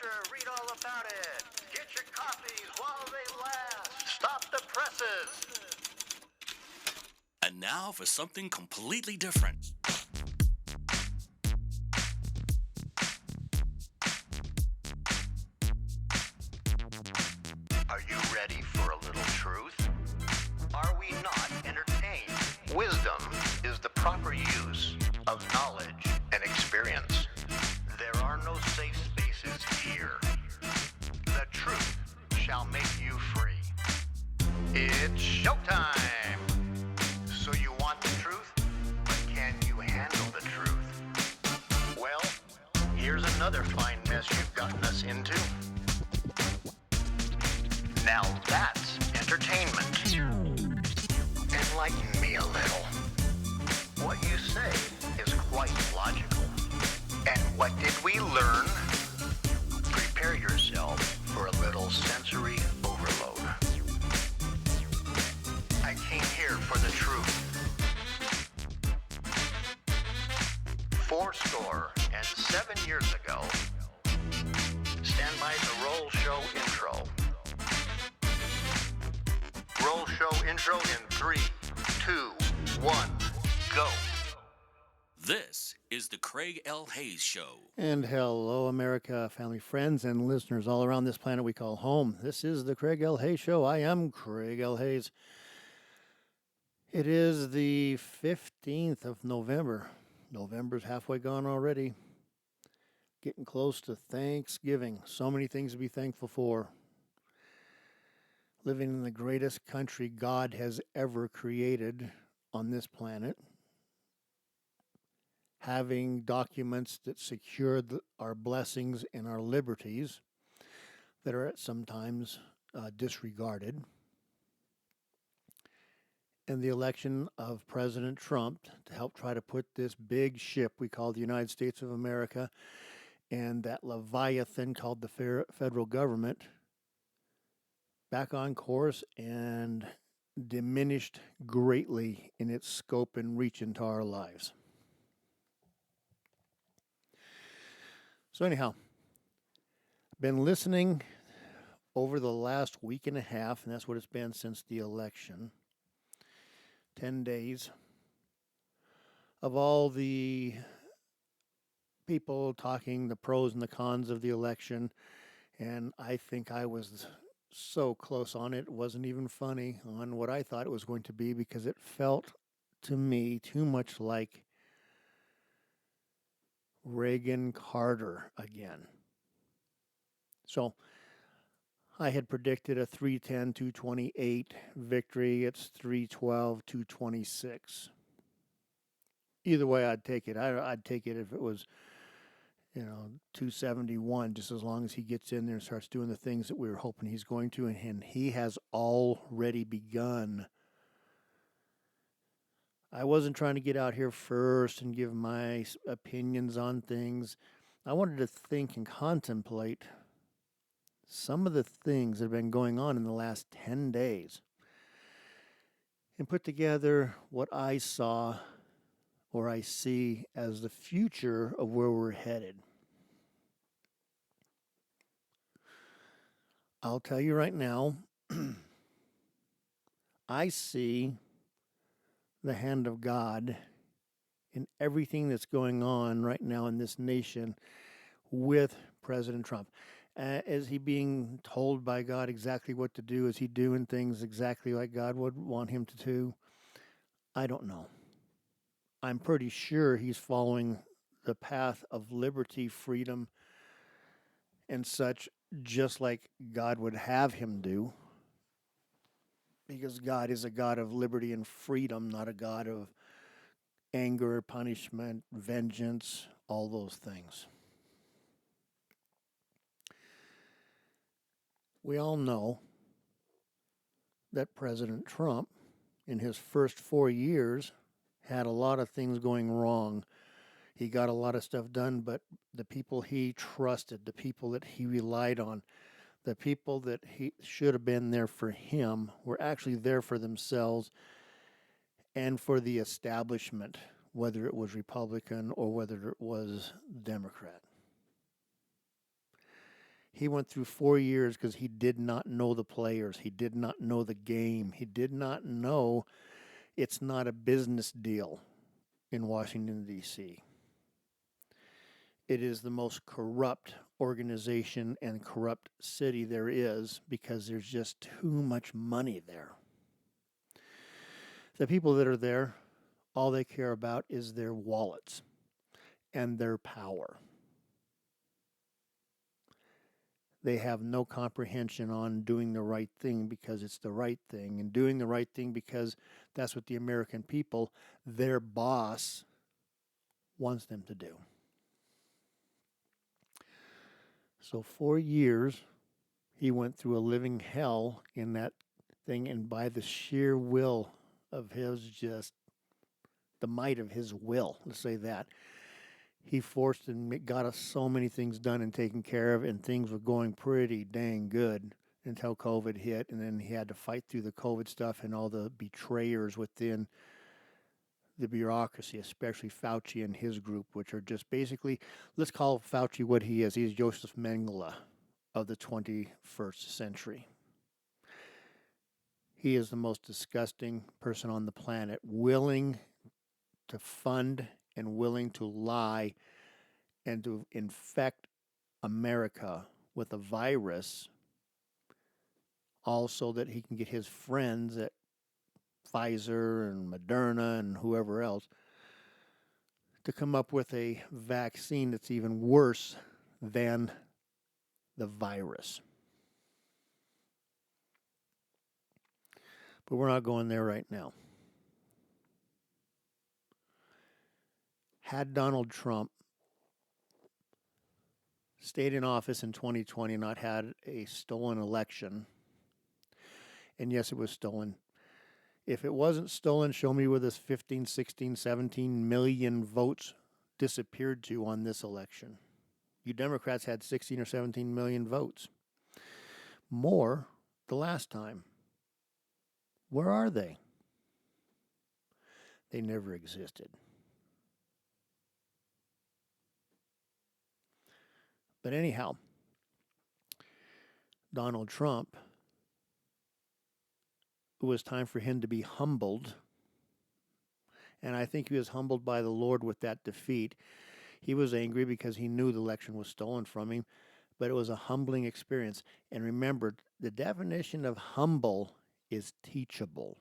pressure, read all about it. Get your copies while they last. Stop the presses. And now for something completely different. Are you ready for a little truth? Are we not entertained? Wisdom is the proper use of knowledge and experience. There are no safe spaces here. The truth shall make you free. It's showtime! So you want the truth, but can you handle the truth? Well, here's another fine mess you've gotten us into. Now that's entertainment. Enlighten me a little. What you say is quite logical. And what did we learn? Prepare yourself for a little sensory overload. I came here for the truth. 7 years ago. Stand by the roll show intro. Roll show intro in 3, 2, 1, go. This is the Craig L. Hayes Show. And hello, America, family, friends, and listeners all around this planet we call home. This is the Craig L. Hayes Show. I am Craig L. Hayes. It is the 15th of November. November's halfway gone already. Getting close to Thanksgiving. So many things to be thankful for. Living in the greatest country God has ever created on this planet. Having documents that secure our blessings and our liberties that are sometimes disregarded. And the election of President Trump to help try to put this big ship we call the United States of America and that Leviathan called the federal government back on course and diminished greatly in its scope and reach into our lives. So anyhow, been listening over the last week and a half, and that's what it's been since the election, 10 days, of all the people talking the pros and the cons of the election, and I think I was so close on it. It wasn't even funny on what I thought it was going to be because it felt to me too much like Reagan-Carter again. So I had predicted a 310-228 victory. It's 312-226. Either way, I'd take it. I'd take it if it was, 271, just as long as he gets in there and starts doing the things that we were hoping he's going to, and he has already begun. I wasn't trying to get out here first and give my opinions on things. I wanted to think and contemplate some of the things that have been going on in the last 10 days and put together what I saw or I see as the future of where we're headed. I'll tell you right now, I see the hand of God in everything that's going on right now in this nation with President Trump. Is he being told by God exactly what to do? Is he doing things exactly like God would want him to do? I don't know. I'm pretty sure he's following the path of liberty, freedom, and such, just like God would have him do. Because God is a God of liberty and freedom, not a God of anger, punishment, vengeance, all those things. We all know that President Trump, in his first 4 years, had a lot of things going wrong. He got a lot of stuff done, but the people he trusted, the people that he relied on, the people that he should have been there for him were actually there for themselves and for the establishment, whether it was Republican or whether it was Democrat. He went through 4 years because he did not know the players. He did not know the game. He did not know it's not a business deal in Washington, D.C. It is the most corrupt organization and corrupt city there is because there's just too much money there. The people that are there, all they care about is their wallets and their power. They have no comprehension on doing the right thing because it's the right thing, and doing the right thing because that's what the American people, their boss, wants them to do. So 4 years, he went through a living hell in that thing, and by the sheer will of his, just the might of his will, let's say that, he forced and got us so many things done and taken care of, and things were going pretty dang good until COVID hit, and then he had to fight through the COVID stuff and all the betrayers within the bureaucracy, especially Fauci and his group, which are just basically, let's call Fauci what he is. He's Joseph Mengele of the 21st century. He is the most disgusting person on the planet, willing to fund and willing to lie and to infect America with a virus, also that he can get his friends at Pfizer and Moderna and whoever else to come up with a vaccine that's even worse than the virus. But we're not going there right now. Had Donald Trump stayed in office in 2020, not had a stolen election, and yes, it was stolen. If it wasn't stolen, show me where this 15, 16, 17 million votes disappeared to on this election. You Democrats had 16 or 17 million votes. More the last time. Where are they? They never existed. But anyhow, Donald Trump, it was time for him to be humbled. And I think he was humbled by the Lord with that defeat. He was angry because he knew the election was stolen from him, but it was a humbling experience. And remember, the definition of humble is teachable.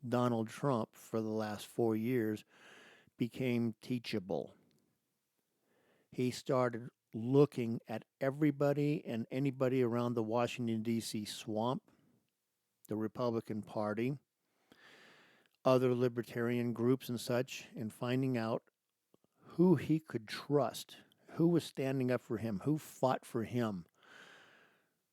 Donald Trump, for the last 4 years, became teachable. He started looking at everybody and anybody around the Washington, D.C. swamp, the Republican Party, other libertarian groups and such, and finding out who he could trust, who was standing up for him, who fought for him,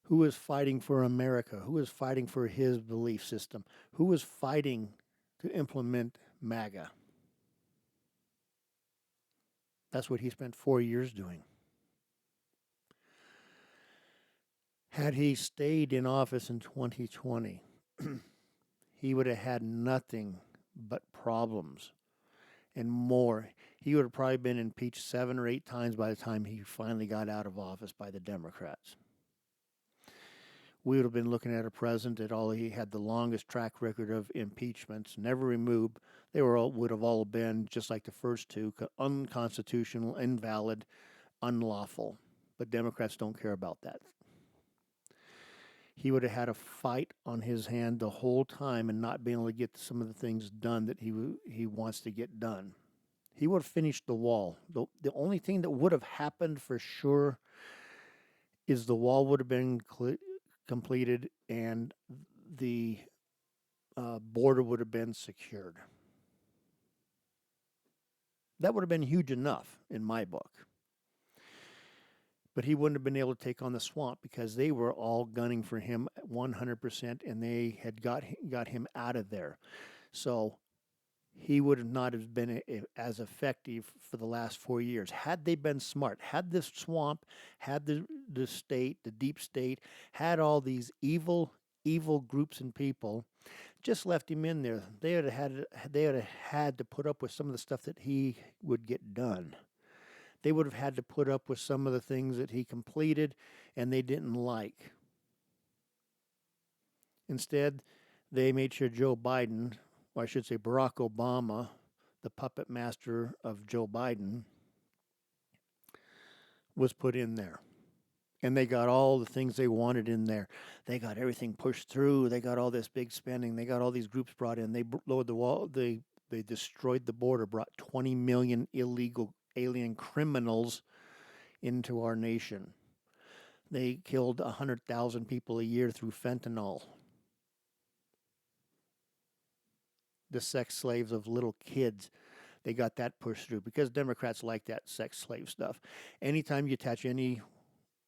who was fighting for America, who was fighting for his belief system, who was fighting to implement MAGA. That's what he spent 4 years doing. Had he stayed in office in 2020, he would have had nothing but problems and more. He would have probably been impeached 7 or 8 times by the time he finally got out of office by the Democrats. We would have been looking at a president that he had the longest track record of impeachments, never removed. They would have all been, just like the first two, unconstitutional, invalid, unlawful. But Democrats don't care about that. He would have had a fight on his hand the whole time and not been able to get some of the things done that he wants to get done. He would have finished the wall. The only thing that would have happened for sure is the wall would have been completed and the border would have been secured. That would have been huge enough in my book. But he wouldn't have been able to take on the swamp because they were all gunning for him 100%, and they had got him out of there. So he would have not have been as effective for the last 4 years. Had they been smart, had this swamp, had the state, the deep state, had all these evil groups and people, just left him in there, they would have had to put up with some of the stuff that he would get done. They would have had to put up with some of the things that he completed and they didn't like. Instead, they made sure Joe Biden, or I should say Barack Obama, the puppet master of Joe Biden, was put in there. And they got all the things they wanted in there. They got everything pushed through. They got all this big spending. They got all these groups brought in. They lowered the wall. They destroyed the border, brought 20 million illegal alien criminals into our nation. They killed 100,000 people a year through fentanyl. The sex slaves of little kids, they got that pushed through because Democrats like that sex slave stuff. Anytime you attach any,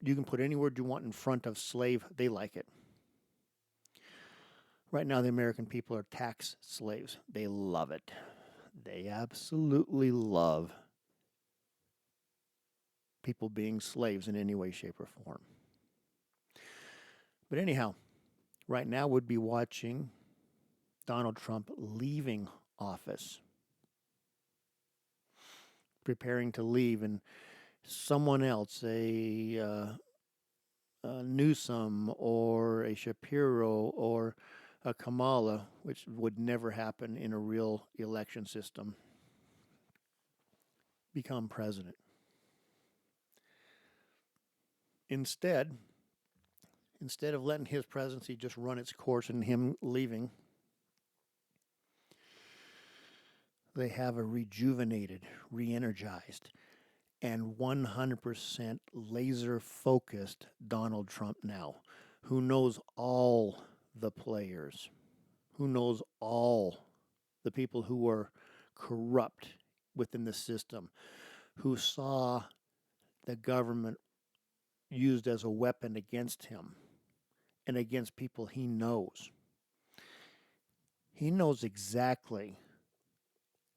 you can put any word you want in front of slave, they like it. Right now, the American people are tax slaves. They love it. They absolutely love people being slaves in any way, shape, or form. But anyhow, right now we'd be watching Donald Trump leaving office, preparing to leave, and someone else, a Newsom or a Shapiro or a Kamala, which would never happen in a real election system, become president. Instead of letting his presidency just run its course and him leaving, they have a rejuvenated, re-energized, and 100% laser-focused Donald Trump now, who knows all the players, who knows all the people who are corrupt within the system, who saw the government used as a weapon against him and against people he knows. He knows exactly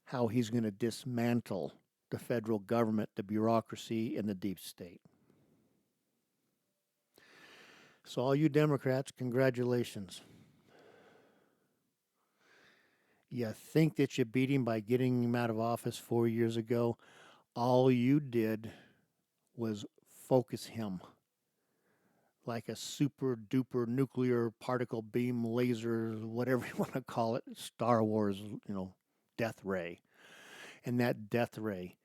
how he's going to dismantle the federal government, the bureaucracy, and the deep state. So all you Democrats, congratulations. You think that you beat him by getting him out of office 4 years ago. All you did was focus him like a super duper nuclear particle beam laser, whatever you want to call it, Star Wars, death ray. And that death ray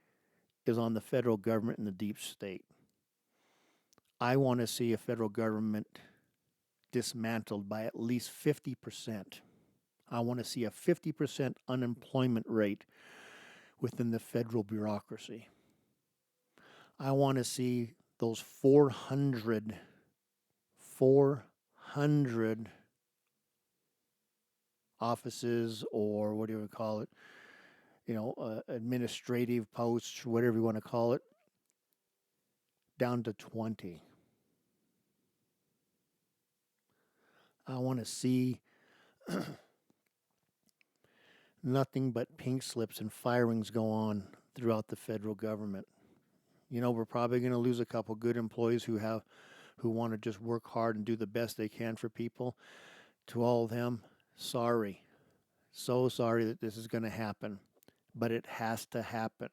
is on the federal government and the deep state. I want to see a federal government dismantled by at least 50%. I want to see a 50% unemployment rate within the federal bureaucracy. I want to see those 400 offices, or what do you call it, administrative posts, whatever you want to call it, down to 20. I want to see nothing but pink slips and firings go on throughout the federal government. We're probably going to lose a couple good employees who want to just work hard and do the best they can for people. To all of them, sorry. So sorry that this is going to happen, but it has to happen.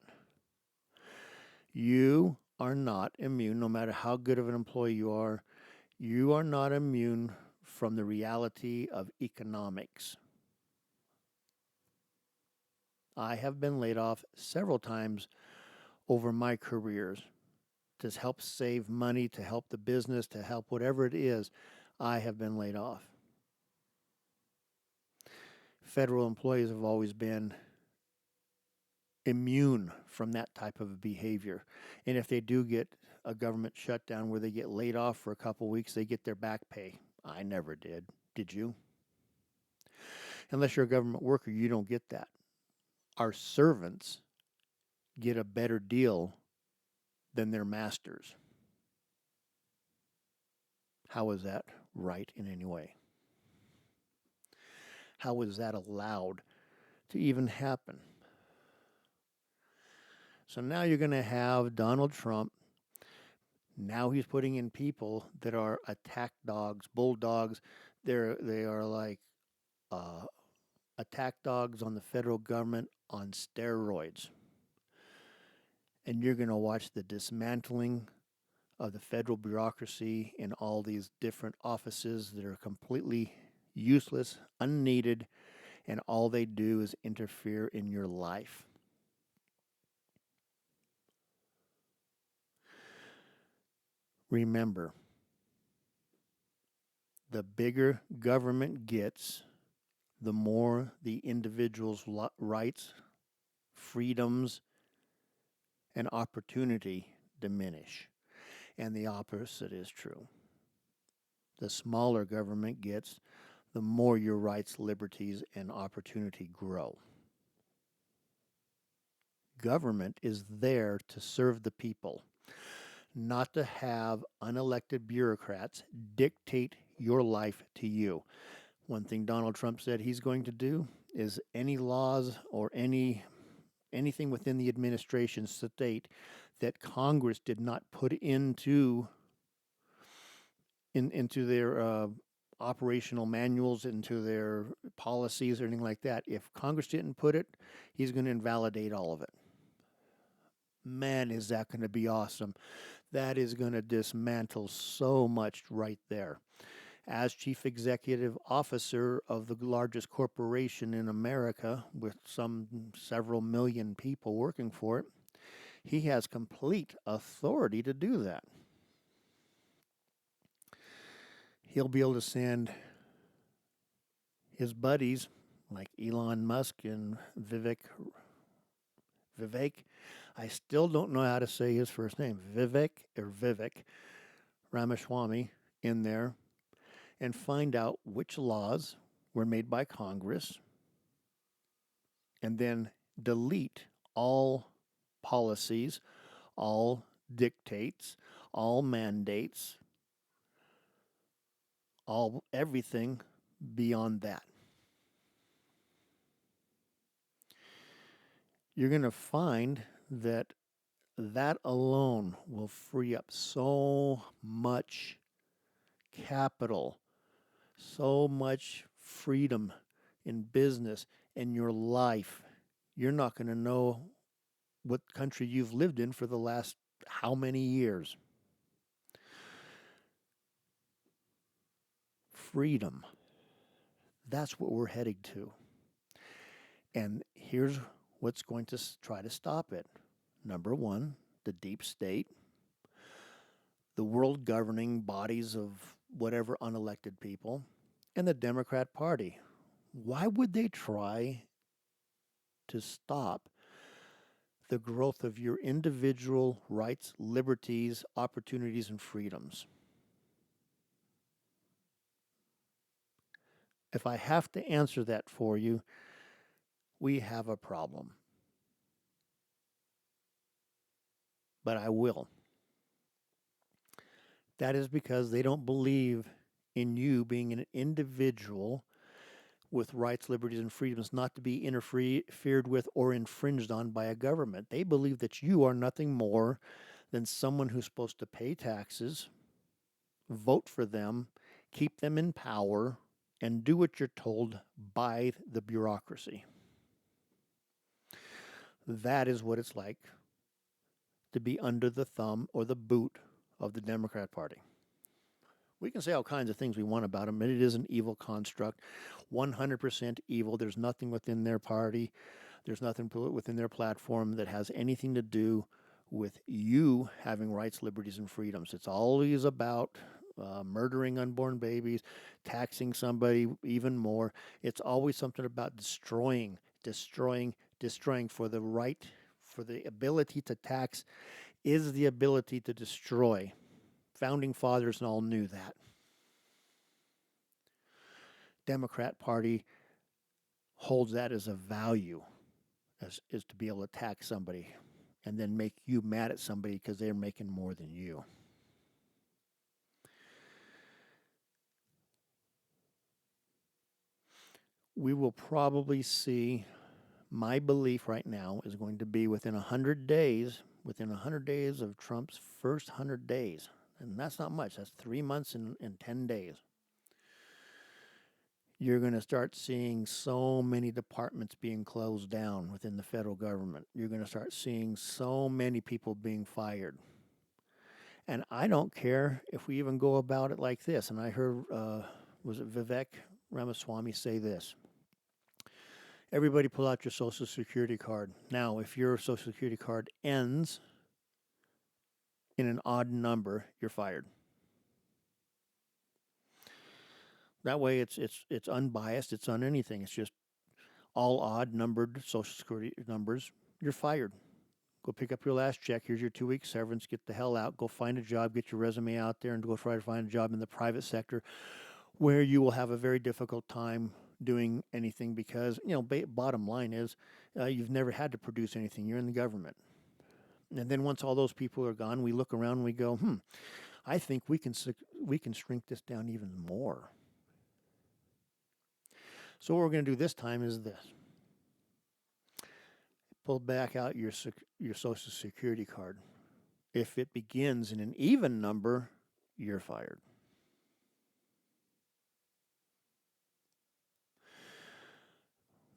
You are not immune, no matter how good of an employee you are not immune from the reality of economics. I have been laid off several times over my careers to help save money, to help the business, to help whatever it is. I have been laid off. Federal employees have always been immune from that type of behavior. And if they do get a government shutdown where they get laid off for a couple weeks, they get their back pay. I never did. Did you? Unless you're a government worker, you don't get that. Our servants get a better deal than their masters. How is that right in any way? How is that allowed to even happen? So now you're going to have Donald Trump. Now he's putting in people that are attack dogs, bulldogs. They are like attack dogs on the federal government on steroids. And you're going to watch the dismantling of the federal bureaucracy in all these different offices that are completely useless, unneeded, and all they do is interfere in your life. Remember, the bigger government gets, the more the individual's rights, freedoms, and opportunity diminish. And the opposite is true. The smaller government gets, the more your rights, liberties, and opportunity grow. Government is there to serve the people, not to have unelected bureaucrats dictate your life to you. One thing Donald Trump said he's going to do is any laws or anything within the administration state that Congress did not put into their operational manuals, into their policies, or anything like that. If Congress didn't put it, he's going to invalidate all of it. Man, is that going to be awesome. That is going to dismantle so much right there. As chief executive officer of the largest corporation in America, with some several million people working for it, he has complete authority to do that. He'll be able to send his buddies like Elon Musk and Vivek, I still don't know how to say his first name, Vivek Ramaswamy, in there and find out which laws were made by Congress and then delete all policies, all dictates, all mandates, all everything beyond that. You're going to find that that alone will free up so much capital, so much freedom in business, in your life. You're not going to know what country you've lived in for the last how many years. Freedom. That's what we're heading to. And here's what's going to try to stop it. Number one, the deep state, the world governing bodies of whatever unelected people, and the Democrat Party. Why would they try to stop the growth of your individual rights, liberties, opportunities, and freedoms? If I have to answer that for you, we have a problem. But I will. That is because they don't believe in you being an individual with rights, liberties, and freedoms not to be interfered with or infringed on by a government. They believe that you are nothing more than someone who's supposed to pay taxes, vote for them, keep them in power, and do what you're told by the bureaucracy. That is what it's like to be under the thumb or the boot of the Democrat Party. We can say all kinds of things we want about them, but it is an evil construct, 100% evil. There's nothing within their party, there's nothing within their platform that has anything to do with you having rights, liberties, and freedoms. It's always about murdering unborn babies, taxing somebody even more. It's always something about destroying for the right, for the ability to tax is the ability to destroy. Founding fathers and all knew that. Democrat Party holds that as a value, is to be able to tax somebody and then make you mad at somebody because they're making more than you. We will probably see, my belief right now is going to be within 100 days of Trump's first 100 days, and that's not much, that's 3 months and 10 days. you're going to start seeing so many departments being closed down within the federal government. You're going to start seeing so many people being fired. And I don't care if we even go about it like this. And I heard, was it Vivek Ramaswamy say this? Everybody pull out your Social Security card. Now, if your Social Security card ends in an odd number, you're fired. That way, it's unbiased. It's on anything. It's just all odd numbered Social Security numbers. You're fired. Go pick up your last check. Here's your 2-week severance. Get the hell out. Go find a job. Get your resume out there and go try to find a job in the private sector where you will have a very difficult time doing anything because, bottom line is you've never had to produce anything. You're in the government. And then once all those people are gone, we look around and we go, I think we can shrink this down even more. So what we're going to do this time is this. Pull back out your Social Security card. If it begins in an even number, you're fired.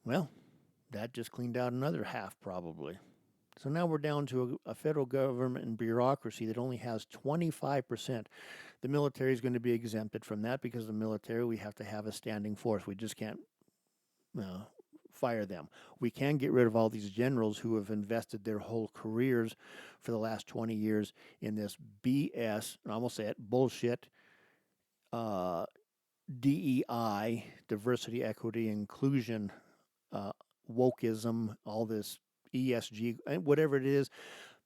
Well, that just cleaned out another half probably. So now we're down to a federal government and bureaucracy that only has 25%. The military is going to be exempted from that because the military, we have to have a standing force. We just can't fire them. We can get rid of all these generals who have invested their whole careers for the last 20 years in this BS, I almost say it, bullshit, DEI, diversity, equity, inclusion, wokeism, all this ESG, whatever it is,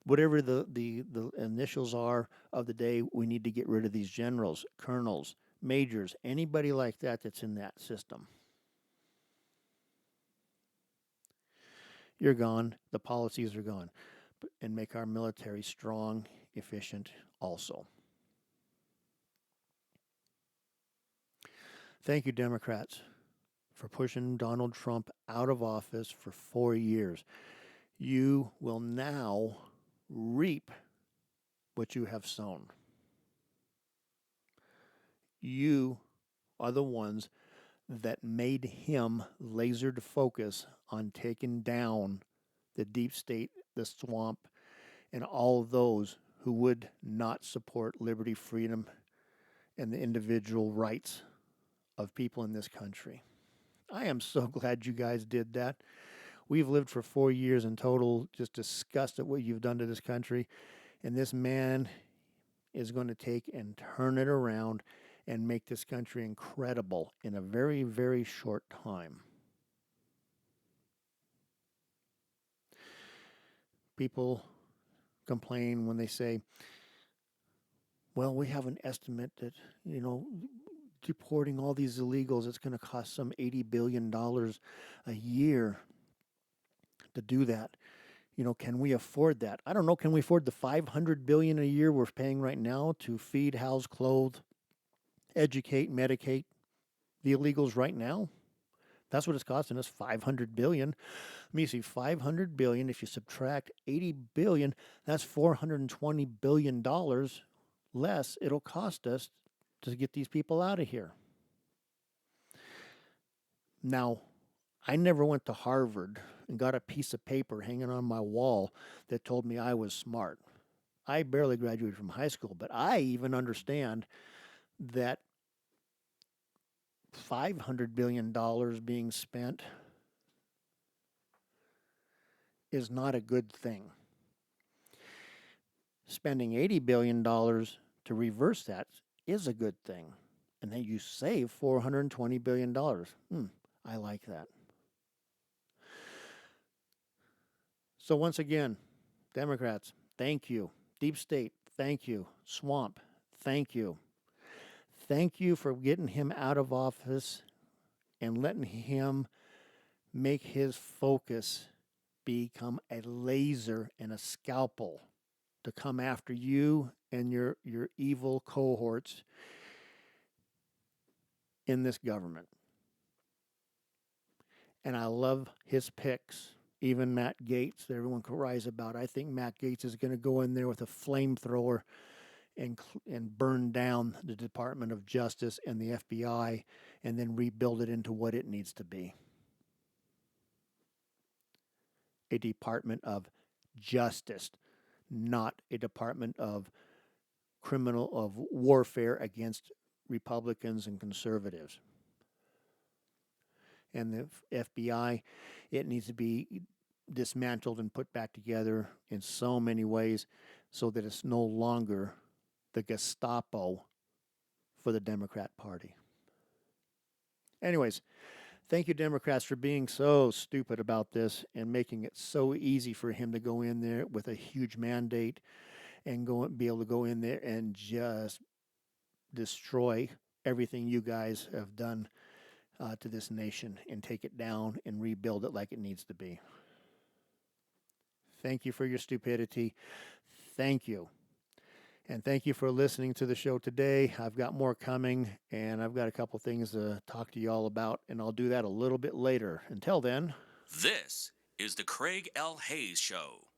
whatever the initials are of the day, we need to get rid of these generals, colonels, majors, anybody like that that's in that system. You're gone. The policies are gone. And make our military strong, efficient also. Thank you, Democrats, for pushing Donald Trump out of office for 4 years. You will now reap what you have sown. You are the ones that made him lasered focus on taking down the deep state, the swamp, and all those who would not support liberty, freedom, and the individual rights of people in this country. I am so glad you guys did that. We've lived for 4 years in total, just disgusted at what you've done to this country. And this man is going to take and turn it around and make this country incredible in a very, very short time. People complain when they say, well, we have an estimate that, deporting all these illegals, it's going to cost some $80 billion a year to do that. Can we afford that? I don't know. Can we afford the $500 billion a year we're paying right now to feed, house, clothe, educate, medicate the illegals right now? That's what it's costing us, $500 billion. Let me see, $500 billion. If you subtract $80 billion, that's $420 billion less it'll cost us to get these people out of here. Now, I never went to Harvard and got a piece of paper hanging on my wall that told me I was smart. I barely graduated from high school, but I even understand that $500 billion being spent is not a good thing. Spending $80 billion to reverse that is a good thing. And then you save $420 billion. I like that. So once again, Democrats, thank you. Deep State, thank you. Swamp, thank you. Thank you for getting him out of office and letting him make his focus become a laser and a scalpel to come after you and your evil cohorts in this government. And I love his picks. Even Matt Gaetz, that everyone cries about. I think Matt Gaetz is going to go in there with a flamethrower and burn down the Department of Justice and the FBI and then rebuild it into what it needs to be. A Department of Justice, not a Department of warfare against Republicans and conservatives. And the FBI, it needs to be dismantled and put back together in so many ways so that it's no longer the Gestapo for the Democrat Party. Anyways, thank you, Democrats, for being so stupid about this and making it so easy for him to go in there with a huge mandate and be able to go in there and just destroy everything you guys have done to this nation and take it down and rebuild it like it needs to be. Thank you for your stupidity. Thank you. And thank you for listening to the show today. I've got more coming, and I've got a couple things to talk to you all about, and I'll do that a little bit later. Until then, This is the Craig L. Hayes Show.